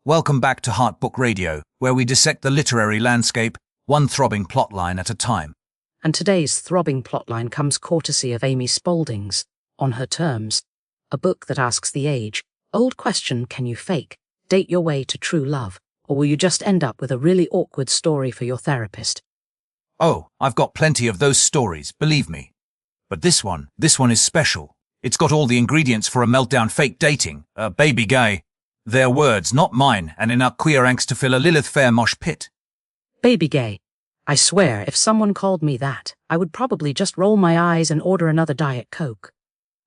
Welcome back to Heart Book Radio, where we dissect the literary landscape, one throbbing plotline at a time. And today's throbbing plotline comes courtesy of Amy Spalding's On Her Terms, a book that asks the age-old question, can you fake, date your way to true love, or will you just end up with a really awkward story for your therapist? Oh, I've got plenty of those stories, believe me. But this one is special. It's got all the ingredients for a meltdown fake dating, a baby gay. Their words, not mine, and enough queer angst to fill a Lilith Fair mosh pit. Baby gay. I swear, if someone called me that, I would probably just roll my eyes and order another Diet Coke.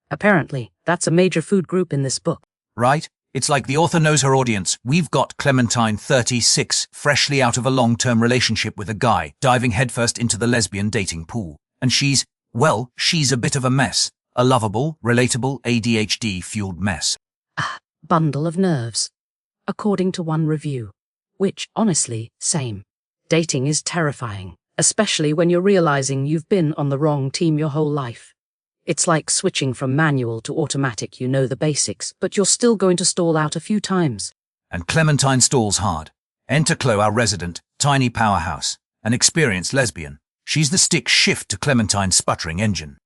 Apparently, that's a major food group in this book. Right? It's like the author knows her audience. We've got Clementine, 36, freshly out of a long-term relationship with a guy, diving headfirst into the lesbian dating pool. And she's a bit of a mess. A lovable, relatable, ADHD-fueled mess. Ah, bundle of nerves. According to one review. Which, honestly, same. Dating is terrifying, especially when you're realizing you've been on the wrong team your whole life. It's like switching from manual to automatic. You know the basics, but you're still going to stall out a few times. And Clementine stalls hard. Enter Chloe, our resident, tiny powerhouse, an experienced lesbian. She's the stick shift to Clementine's sputtering engine.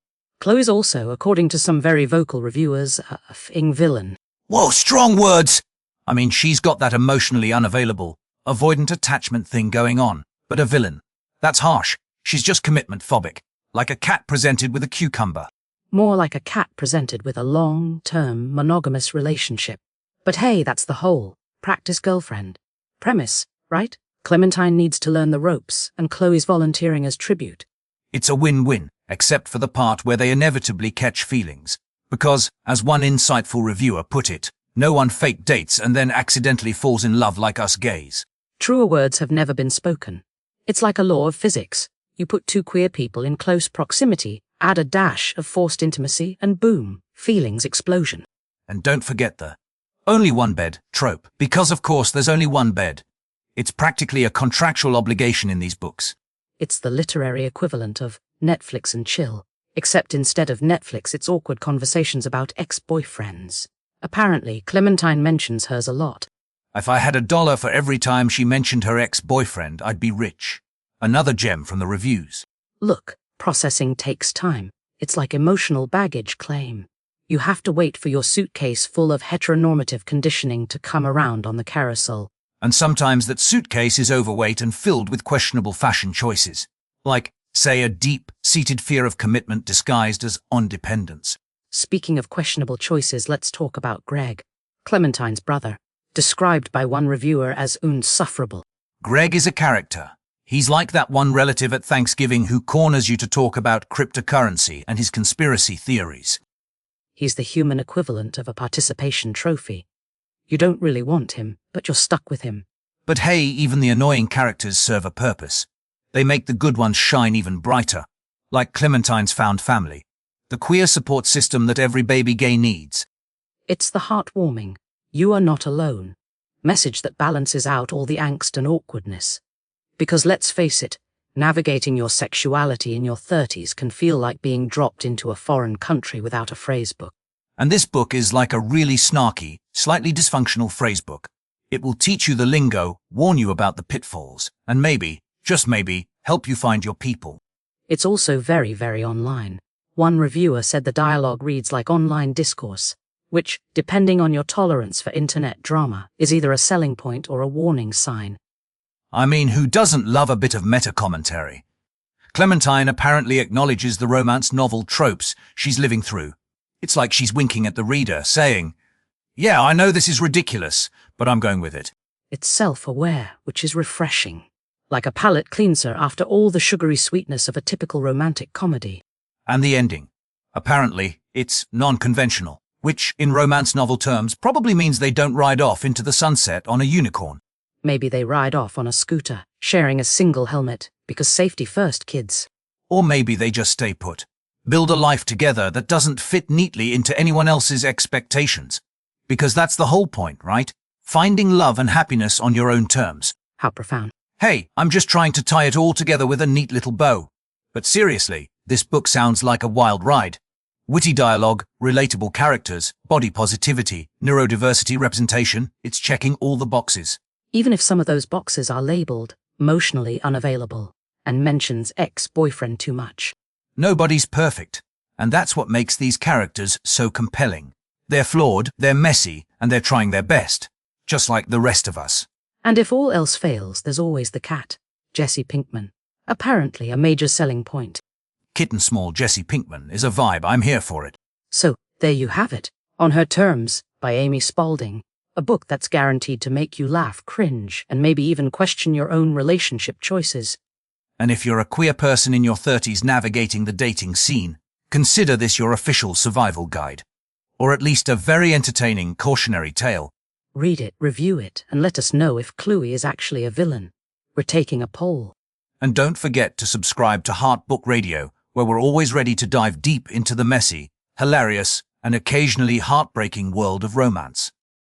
Chloe's also, according to some very vocal reviewers, a f***ing villain. Whoa, strong words! I mean, she's got that emotionally unavailable, avoidant attachment thing going on, but a villain. That's harsh. She's just commitment phobic, like a cat presented with a cucumber. More like a cat presented with a long-term monogamous relationship. But hey, that's the whole practice girlfriend premise, right? Clementine needs to learn the ropes, and Chloe's volunteering as tribute. It's a win-win, except for the part where they inevitably catch feelings. Because, as one insightful reviewer put it, no one fake dates and then accidentally falls in love like us gays. Truer words have never been spoken. It's like a law of physics. You put two queer people in close proximity, add a dash of forced intimacy, and boom, feelings explosion. And don't forget the only one bed trope, because of course there's only one bed. It's practically a contractual obligation in these books. It's the literary equivalent of Netflix and chill, except instead of Netflix it's awkward conversations about ex-boyfriends. Apparently, Clementine mentions hers a lot. If I had $1 for every time she mentioned her ex-boyfriend, I'd be rich. Another gem from the reviews. Look, processing takes time. It's like emotional baggage claim. You have to wait for your suitcase full of heteronormative conditioning to come around on the carousel. And sometimes that suitcase is overweight and filled with questionable fashion choices. Like, say, a deep-seated fear of commitment disguised as independence. Speaking of questionable choices, let's talk about Greg, Clementine's brother, described by one reviewer as insufferable. Greg is a character. He's like that one relative at Thanksgiving who corners you to talk about cryptocurrency and his conspiracy theories. He's the human equivalent of a participation trophy. You don't really want him, but you're stuck with him. But hey, even the annoying characters serve a purpose. They make the good ones shine even brighter. Like Clementine's found family. The queer support system that every baby gay needs. It's the heartwarming, you are not alone, message that balances out all the angst and awkwardness. Because let's face it, navigating your sexuality in your 30s can feel like being dropped into a foreign country without a phrasebook. And this book is like a really snarky, slightly dysfunctional phrasebook. It will teach you the lingo, warn you about the pitfalls, and maybe, just maybe, help you find your people. It's also very, very online. One reviewer said the dialogue reads like online discourse, which, depending on your tolerance for internet drama, is either a selling point or a warning sign. I mean, who doesn't love a bit of meta-commentary? Clementine apparently acknowledges the romance novel tropes she's living through. It's like she's winking at the reader, saying, yeah, I know this is ridiculous, but I'm going with it. It's self-aware, which is refreshing. Like a palate cleanser after all the sugary sweetness of a typical romantic comedy. And the ending. Apparently, it's non-conventional, which, in romance novel terms, probably means they don't ride off into the sunset on a unicorn. Maybe they ride off on a scooter, sharing a single helmet, because safety first, kids. Or maybe they just stay put. Build a life together that doesn't fit neatly into anyone else's expectations. Because that's the whole point, right? Finding love and happiness on your own terms. How profound. Hey, I'm just trying to tie it all together with a neat little bow. But seriously, this book sounds like a wild ride. Witty dialogue, relatable characters, body positivity, neurodiversity representation, it's checking all the boxes. Even if some of those boxes are labeled emotionally unavailable and mentions ex-boyfriend too much. Nobody's perfect, and that's what makes these characters so compelling. They're flawed, they're messy, and they're trying their best, just like the rest of us. And if all else fails, there's always the cat, Jesse Pinkman. Apparently a major selling point. Kitten Small Jesse Pinkman is a vibe, I'm here for it. So, there you have it. On Her Terms, by Amy Spalding. A book that's guaranteed to make you laugh, cringe, and maybe even question your own relationship choices. And if you're a queer person in your 30s navigating the dating scene, consider this your official survival guide. Or at least a very entertaining cautionary tale. Read it, review it, and let us know if Chloe is actually a villain. We're taking a poll. And don't forget to subscribe to Heart Book Radio, where we're always ready to dive deep into the messy, hilarious, and occasionally heartbreaking world of romance.